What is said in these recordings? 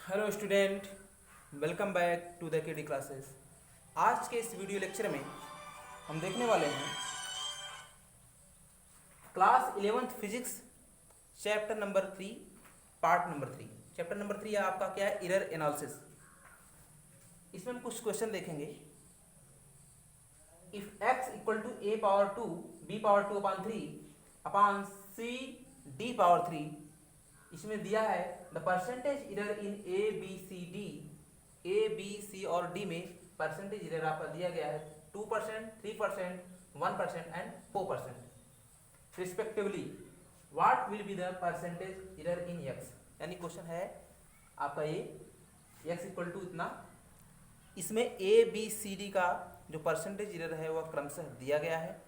Hello student, welcome back to the KD classes. आज के इस वीडियो लेक्चर में हम देखने वाले हैं class 11th physics chapter number 3 part number 3। Chapter number 3 आपका क्या है? Error analysis. इसमें हम कुछ क्वेश्चन देखेंगे। If x equal to a power 2 b power 2 upon 3 upon c d power 3, इसमें दिया है the percentage error in A B C और डी में परसेंटेज इरर आपका दिया गया है 2%, 3%, 1% and 4% respectively. What will be the percentage error in x? यानी क्वेश्चन है आपका ये एक्स इक्वल टू इतना, इसमें ए बी सी डी का जो परसेंटेज इरर है वह क्रमशः दिया गया है।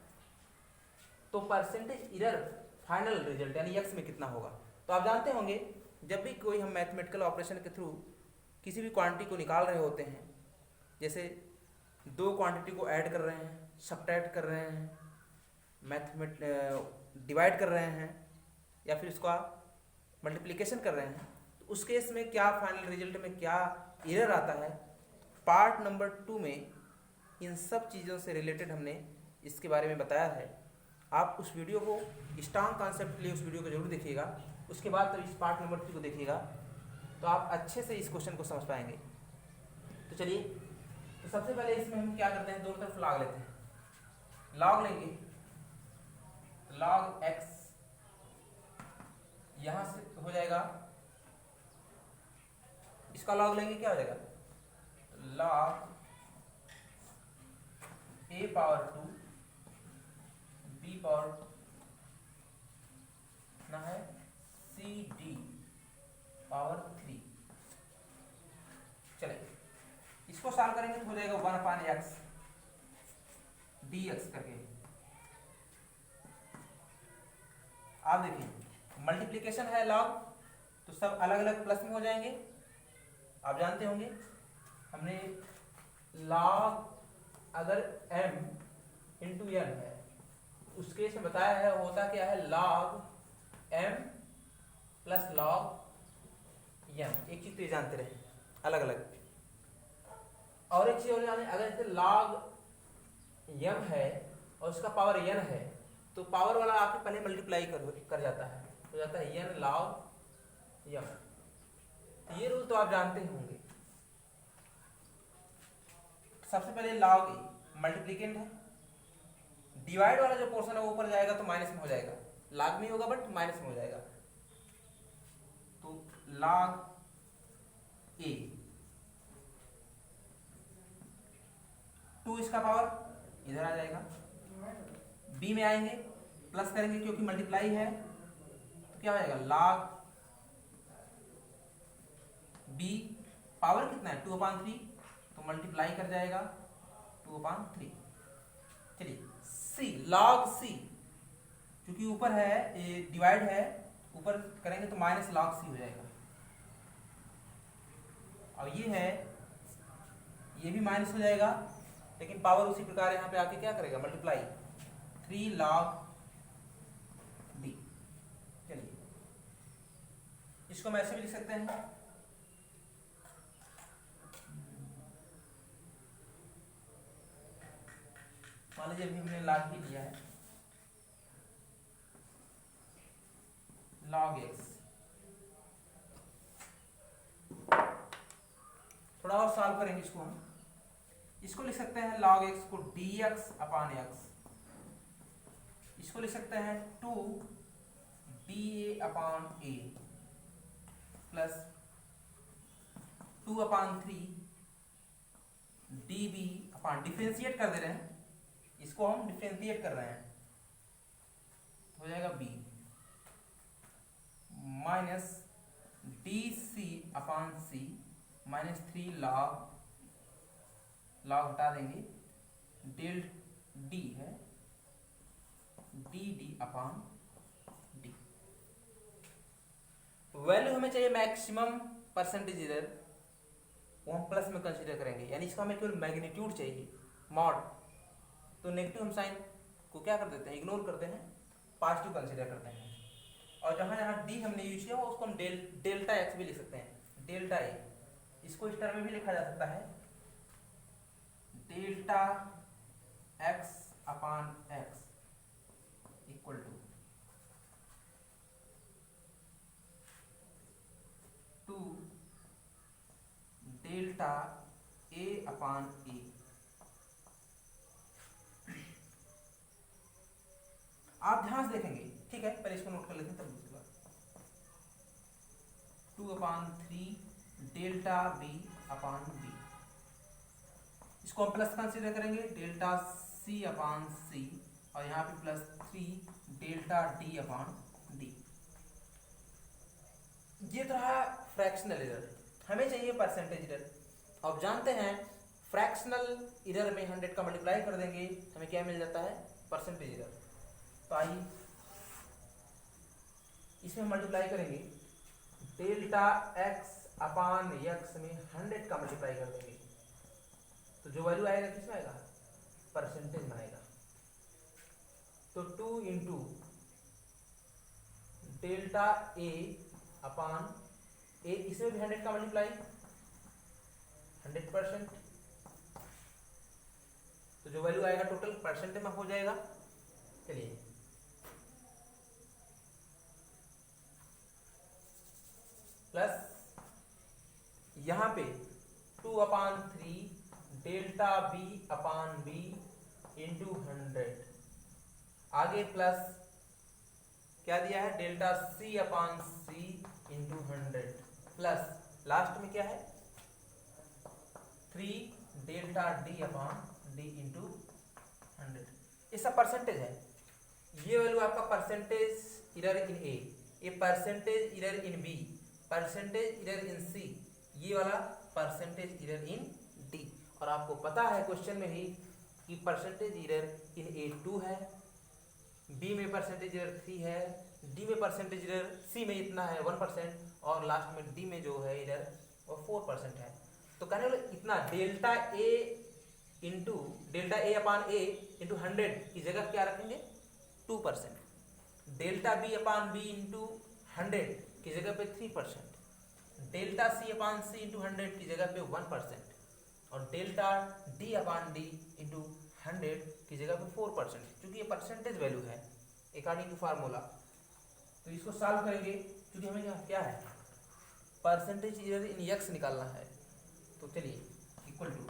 तो परसेंटेज इरर फाइनल रिजल्ट यानी एक्स में कितना होगा? तो आप जानते होंगे जब भी कोई हम मैथमेटिकल ऑपरेशन के थ्रू किसी भी क्वांटिटी को निकाल रहे होते हैं, जैसे दो क्वांटिटी को ऐड कर रहे हैं, सब्ट्रैक्ट कर रहे हैं, डिवाइड कर रहे हैं या फिर उसका मल्टीप्लिकेशन कर रहे हैं, तो उस केस में क्या फाइनल रिजल्ट में क्या एरर आता है? पार्ट नंबर 2 में इन सब चीज़ों से रिलेटेड हमने इसके बारे में बताया है। आप उस वीडियो को स्ट्रॉन्ग कॉन्सेप्ट के लिए उस वीडियो को जरूर देखिएगा। उसके बाद तो इस पार्ट नंबर 3 को देखिएगा तो आप अच्छे से इस क्वेश्चन को समझ पाएंगे। तो चलिए, तो सबसे पहले इसमें हम क्या करते हैं, दोनों तरफ लॉग लेते हैं। लॉग लेंगे, लॉग एक्स यहां से हो जाएगा, इसका लॉग लेंगे, क्या हो जाएगा? लॉग ए पावर 2 बी पावर ना है सी डी पावर 3। चले इसको सॉल्व करेंगे तो हो जाएगा 1/x dx करके। आप देखिए मल्टीप्लिकेशन है लॉग, तो सब अलग अलग प्लस में हो जाएंगे। आप जानते होंगे हमने लॉग अगर m इंटू n है उस केस में बताया है होता क्या है, log m plus log n। एक चीज तो ये जानते रहे अलग अलग। और एक चीज और जाने, अगर जैसे लॉग m है और उसका पावर n है तो पावर वाला आके पहले मल्टीप्लाई कर जाता है, हो जाता है n लॉग m। ये रूल तो आप जानते ही होंगे। सबसे पहले लॉग मल्टीप्लिकेंट है, डिवाइड वाला जो पोर्शन है वो ऊपर जाएगा तो माइनस में हो जाएगा, लॉग में होगा बट माइनस में हो जाएगा। तो लॉग ए 2 इसका पावर इधर आ जाएगा, बी में आएंगे प्लस करेंगे क्योंकि मल्टीप्लाई है, तो क्या हो जाएगा लॉग बी पावर कितना है 2/3, तो मल्टीप्लाई कर जाएगा 2/3। चलिए सी, लॉग सी क्योंकि ऊपर है डिवाइड है, ऊपर करेंगे तो माइनस लॉग सी हो जाएगा। और ये है, ये भी माइनस हो जाएगा लेकिन पावर उसी प्रकार यहाँ पे आके क्या करेगा, मल्टीप्लाई 3 लॉग डी। चलिए इसको हम ऐसे भी लिख सकते हैं, मान लीजिए अभी हमने लॉग ही लिया है, लॉग एक्स। थोड़ा और सॉल्व करेंगे इसको हम, इसको लिख सकते हैं लॉग एक्स को dx अपॉन एक्स, इसको लिख सकते हैं 2 dA अपॉन ए प्लस 2/3 dB अपॉन, डिफरेंशिएट कर दे रहे हैं, इसको हम डिफरेंशिएट कर रहे हैं, हो जाएगा b minus dc upon c minus 3 log, log हटा देंगे, डेल d है dd अपॉन d। वैल्यू हमें चाहिए मैक्सिमम परसेंटेज इरर, वो हम प्लस में कंसीडर करेंगे, यानी इसका हमें केवल मैग्नीट्यूड चाहिए मॉड, तो नेगेटिव हम साइन को क्या कर देते हैं, इग्नोर करते हैं, पॉजिटिव कंसीडर करते हैं। और जहां जहां डी हमने यूज किया उसको हम डेल्टा एक्स भी लिख सकते हैं, डेल्टा ए इसको इस टर्म में भी लिखा जा सकता है, delta x upon x equal to delta a upon a। आप ध्यान से देखेंगे, ठीक है, पहले इसको नोट कर लेते हैं तब दूसरी बात। 2/3 डेल्टा b अपान b, इसको हम प्लस कंसीडर करेंगे, डेल्टा c अपान c, और यहाँ पे प्लस 3 डेल्टा d अपान d। ये तो रहा फ्रैक्शनल एरर। हमें चाहिए परसेंटेज एरर। अब जानते हैं फ्रैक्शनल एरर में 100 का मल्टीप्लाई कर देंगे, हमें क्या मिल जाता है, परसेंटेज एरर। तो आइए इसमें मल्टीप्लाई करेंगे, डेल्टा x अपान x में 100 का मल्टीप्लाई कर देंगे, तो जो वैल्यू आएगा किसमें आएगा, परसेंटेज में आएगा। तो 2 into delta a upon a, इसमें भी 100 का मल्टीप्लाई, 100%, तो जो वैल्यू आएगा टोटल परसेंटेज में हो जाएगा। चलिए प्लस यहाँ पे 2/3 delta b upon b into 100, आगे प्लस क्या दिया है, डेल्टा c अपान c इंटू 100, प्लस लास्ट में क्या है 3 डेल्टा d अपान d इंटू 100। ये सब परसेंटेज है। ये वैल्यू आपका परसेंटेज एरर इन ए, ये percentage error in B, percentage error in C, ये वाला परसेंटेज एरर इन डी। और आपको पता है क्वेश्चन में ही कि परसेंटेज एरर इन ए 2 है, बी में परसेंटेज एरर 3 है, डी में परसेंटेज एरर, सी में इतना है 1%, और लास्ट में डी में जो है एरर वो 4% है। तो कहने वाले इतना delta A into delta A upon A into 100 की जगह क्या रखेंगे 2%, delta B upon B into 100 की जगह पे 3%, delta C upon C into 100 की जगह पे 1%, और delta D upon D into 100 की जगह पे 4%, क्योंकि ये परसेंटेज वैल्यू है अकॉर्डिंग टू फार्मूला। तो इसको सॉल्व करेंगे, क्योंकि हमें क्या है, परसेंटेज एरर इन एक्स निकालना है। तो चलिए इक्वल टू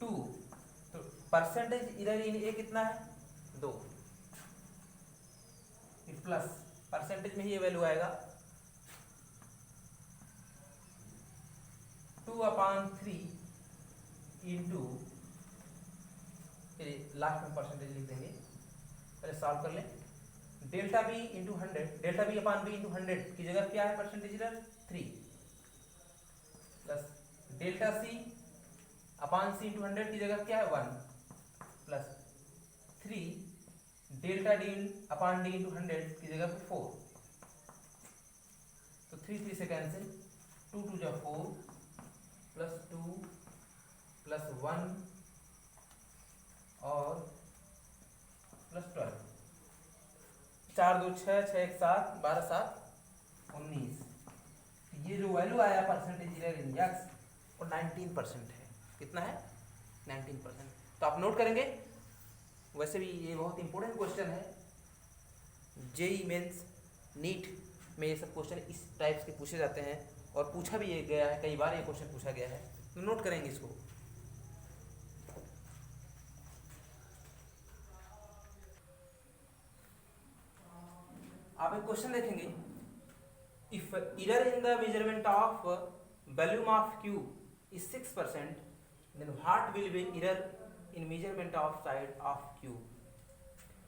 2, तो परसेंटेज एरर इन ए कितना है 2, प्लस परसेंटेज में ही ये वैल्यू आएगा 2/3 इंटू, लास्ट में परसेंटेज लिख देंगे, पहले सॉल्व कर लें, delta B into 100, delta B upon B into 100 की जगह क्या है percentage error 3, plus delta C upon C into 100 की जगह क्या है 1, plus 3 delta D upon D into 100 की जगह पे 4, तो 3 से कैंसिल, 2 2 जा 4 प्लस 2 प्लस 1 और प्लस 12, 4 2 6 6 1 7 12 7 19। ये जो वैल्यू आया परसेंटेज एरर इन एक्स वो 19% है। कितना है 19%। तो आप नोट करेंगे, वैसे भी ये बहुत इंपॉर्टेंट क्वेश्चन है, जेई मेंस नीट में ये सब क्वेश्चन इस टाइप के पूछे जाते हैं, और पूछा भी ये गया है, कई बार ये क्वेश्चन पूछा गया है, तो नोट करेंगे इसको। आप एक क्वेश्चन देखेंगे, if error in the measurement of volume of cube is 6%, then what will be error in measurement of side of cube.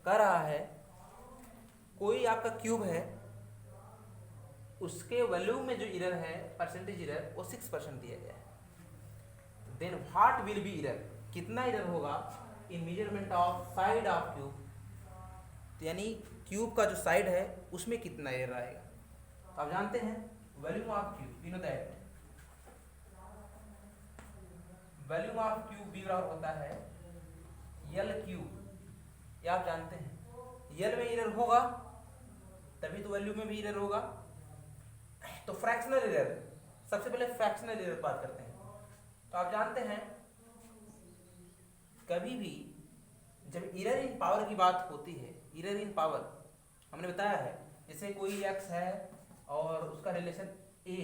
कह रहा है कोई आपका क्यूब है, उसके वॉल्यूम में जो एरर है परसेंटेज एरर वो 6% दिया गया है, then what will be error, कितना एरर होगा in measurement of side of cube, यानी क्यूब का जो साइड है उसमें कितना एरर आएगा। तो आप जानते हैं volume of cube, you know that volume of cube भी बराबर होता है यल क्यूब, ये आप जानते हैं। यल में एरर होगा तभी तो वैल्यू में भी एरर होगा। तो फ्रैक्शनल एरर सबसे पहले फ्रैक्शनल एरर बात करते हैं। तो आप जानते हैं कभी भी जब एरर इन पावर की बात होती है, एरर इन पावर हमने बताया है, जैसे कोई x है और उसका रिलेशन a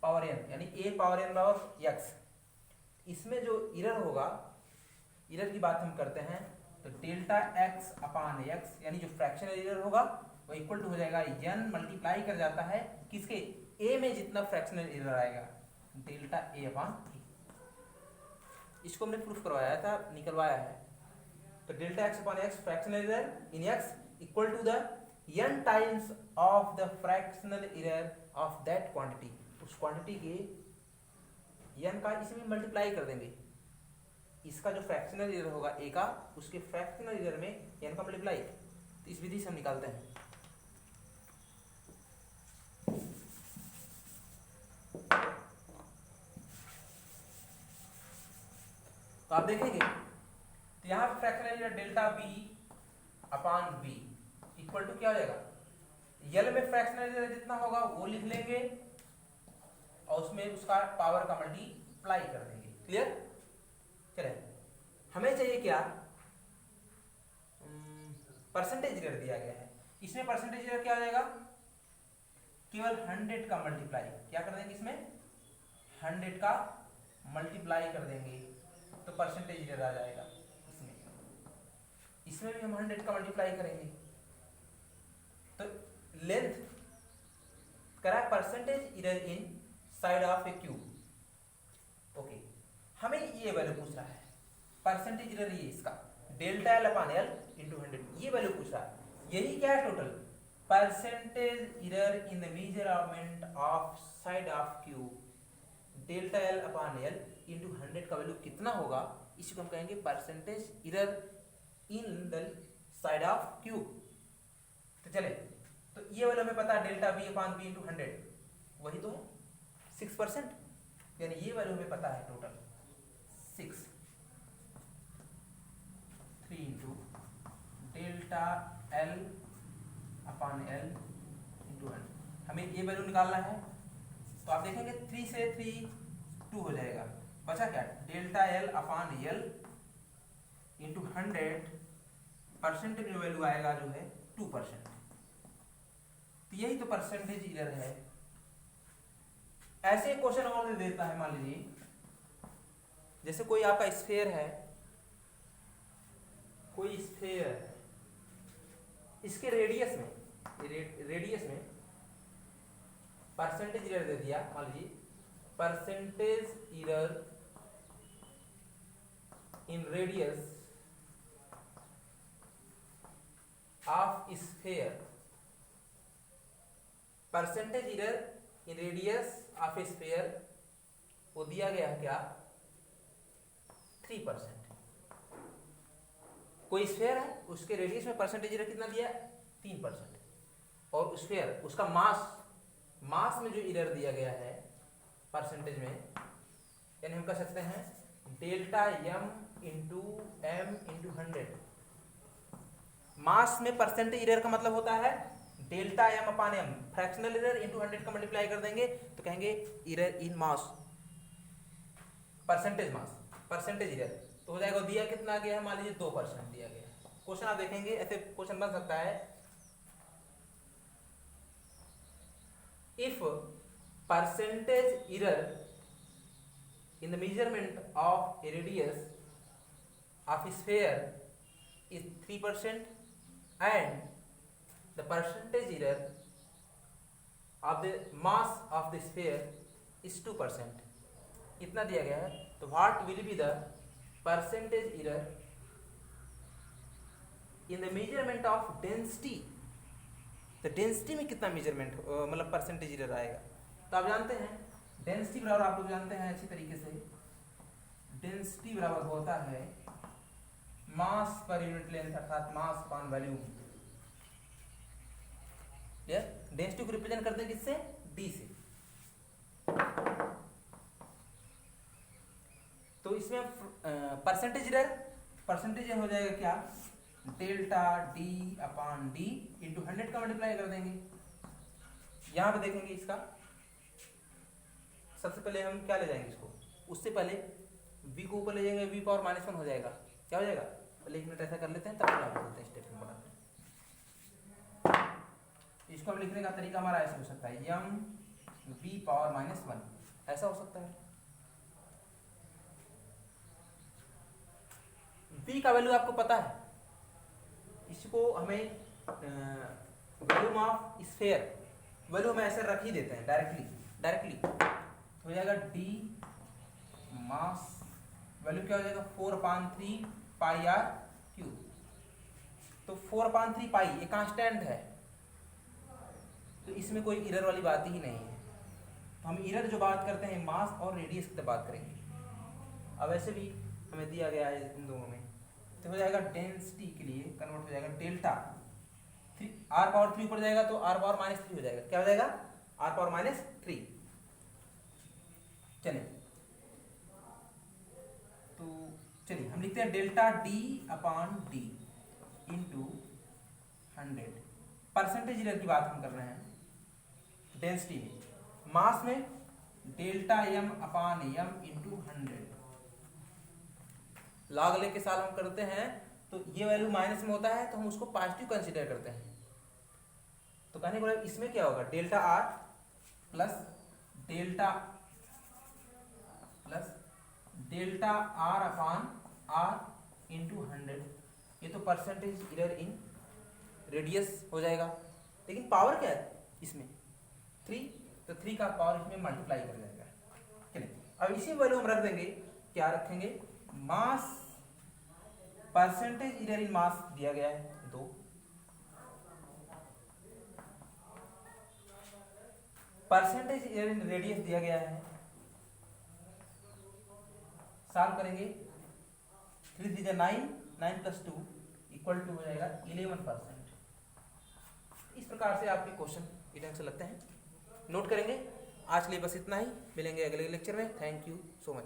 पावर n यानी a power n of x, इसमें जो एरर होगा, एरर की बात हम करते हैं तो डेल्टा x अपान x यानी जो फ्रैक्शनल एरर होगा वो इक्वल टू हो जाएगा n मल्टीप्लाई कर जाता है किसके, a में जितना फ्रैक्शनल एरर आएगा डेल्टा a अपान e। इसको हमने प्रूफ करवाया था, निकलवाया है। तो delta x upon x fractional error in x equal to the n times of the fractional error of that quantity. उस क्वांटिटी के n का इसमें मल्टीप्लाई कर देंगे, इसका जो फ्रैक्शनल एरर होगा a का, उसके फ्रैक्शनल एरर में n का मल्टीप्लाई। तो इस विधि से हम निकालते हैं। तो आप देखेंगे तो यहाँ पे fractional error delta b upon b equal to क्या हो जाएगा, यल में फ्रैक्शनल एरर जितना होगा वो लिख लेंगे और उसमें उसका पावर का मल्टीप्लाई कर देंगे। क्लियर? चले, हमें चाहिए क्या, परसेंटेज एरर दिया गया है। इसमें परसेंटेज एरर क्या हो जाएगा, केवल 100 का मल्टीप्लाई क्या कर देंगे, इसमें 100 का मल्टीप्लाई कर देंगे तो परसेंटेज एरर आ जाएगा। इसमें भी हम 100 का मल्टीप्लाई करेंगे तो लेंथ करा percentage error in side of A cube. Okay, हमें ये वैल्यू पूछ रहा है, परसेंटेज एरर ये इसका डेल्टा एल अपान एल इंटू 100, ये वैल्यू पूछ रहा है। यही क्या है total, percentage error in the measurement of side of cube delta L upon L into 100 का वैल्यू कितना होगा, इसको हम कहेंगे percentage error in the side of cube. तो चले, तो ये वाला हमें पता है delta B upon B into 100 वही तो है 6%, यानी ये वैल्यू हमें पता है टोटल 6, 3 इंटू डेल्टा एल अपान एल इंटू 100। हमें ये वैल्यू निकालना है तो आप देखेंगे 3 से 3 2 हो जाएगा, बचा क्या, डेल्टा एल अपान एल इंटू 100, परसेंटेज वैल्यू आएगा जो है 2%। तो यही तो परसेंटेज एरर है। ऐसे क्वेश्चन और दे देता है, मान लीजिए जैसे कोई आपका स्फीयर है, कोई स्फीयर है, इसके रेडियस में परसेंटेज एरर दे दिया, मान लीजिए percentage error in radius of sphere, percentage error in radius of sphere वो दिया गया है क्या, 3%। कोई स्फीयर है, उसके रेडियस में परसेंटेज एरर कितना दिया है, 3%। और स्फीयर उसका मास में जो एरर दिया गया है परसेंटेज में, यानी हम कह सकते हैं delta m into M into 100। Mass में परसेंटेज एरर का मतलब होता है delta m upon m, fractional error into 100 का मल्टीप्लाई कर देंगे तो कहेंगे error in mass, percentage mass, percentage error. तो हो जाएगा, दिया कितना गया है, मान लीजिए 2% दिया गया है। क्वेश्चन आप देखेंगे ऐसे क्वेश्चन बन सकता है, if percentage error in the measurement of a radius of a sphere is 3% and the percentage error of the mass of the sphere is 2%, इतना दिया गया है। तो what will be the percentage error in the measurement of density, तो density में कितना measurement मतलब percentage error आएगा। तो आप जानते हैं डेंसिटी बराबर, आप लोग जानते हैं अच्छी तरीके से, डेंसिटी बराबर होता है मास पर यूनिट लेंथ अर्थात मास अपान वॉल्यूम। डेंसिटी को रिप्रेजेंट करते हैं किससे, डी से। तो इसमें परसेंटेज एरर हो जाएगा क्या, delta D upon D into 100 का मल्टीप्लाई कर देंगे। यहां पे देखेंगे इसका सबसे पहले हम क्या ले जाएंगे इसको, उससे पहले v को ऊपर ले जाएंगे, v पावर -1 हो जाएगा, क्या हो जाएगा, पहले 1 मिनट ऐसा कर लेते हैं तब फिर आप बोलते हैं स्टेप में बनाते हैं। इसको हम लिखने का तरीका हमारा ऐसे हो सकता है, m v पावर -1 ऐसा हो सकता है। v का वैल्यू आपको पता है, इसको हमें वॉल्यूम ऑफ स्फीयर वैल्यू हमें ऐसे रख ही देते हैं डायरेक्टली हो जाएगा d मास वैल्यू क्या हो जाएगा 4/3 पाई आर क्यूब। तो 4/3 पाई ये कांस्टेंट है, तो इसमें कोई इरर वाली बात ही नहीं है। तो हम इरर जो बात करते हैं मास और रेडियस की बात करेंगे। अब ऐसे भी हमें दिया गया है इन दोनों में, तो हो जाएगा डेंसिटी के लिए कन्वर्ट हो जाएगा डेल्टा आर पावर 3 ऊपर जाएगा तो आर पावर -3 हो जाएगा, क्या हो जाएगा आर पावर -3। चलिए तो चलिए हम लिखते हैं delta d/d into 100। Percentage error की बात हम कर रहे हैं डेंसिटी में, मास में डेल्टा m/m इंटू 100। लॉग ले के साथ हम करते हैं तो ये वैल्यू माइनस में होता है तो हम उसको पॉजिटिव कंसीडर करते हैं। तो कहने को इसमें क्या होगा delta r plus delta r/r into 100। ये तो परसेंटेज इरर इन रेडियस हो जाएगा, लेकिन पावर क्या है इसमें 3, तो 3 का पावर इसमें मल्टीप्लाई कर जाएगा। चलिए अब इसी वैल्यू हम रख देंगे, क्या रखेंगे मास, परसेंटेज इरर इन मास दिया गया है 2, परसेंटेज इरर इन रेडियस दिया गया है, सॉल्व करेंगे 3 3 9 9 + 2 इक्वल टू हो जाएगा 11%। इस प्रकार से आपके क्वेश्चन ये ढंग से लगते हैं, नोट करेंगे। आज के लिए बस इतना ही, मिलेंगे अगले लेक्चर में। Thank you so much.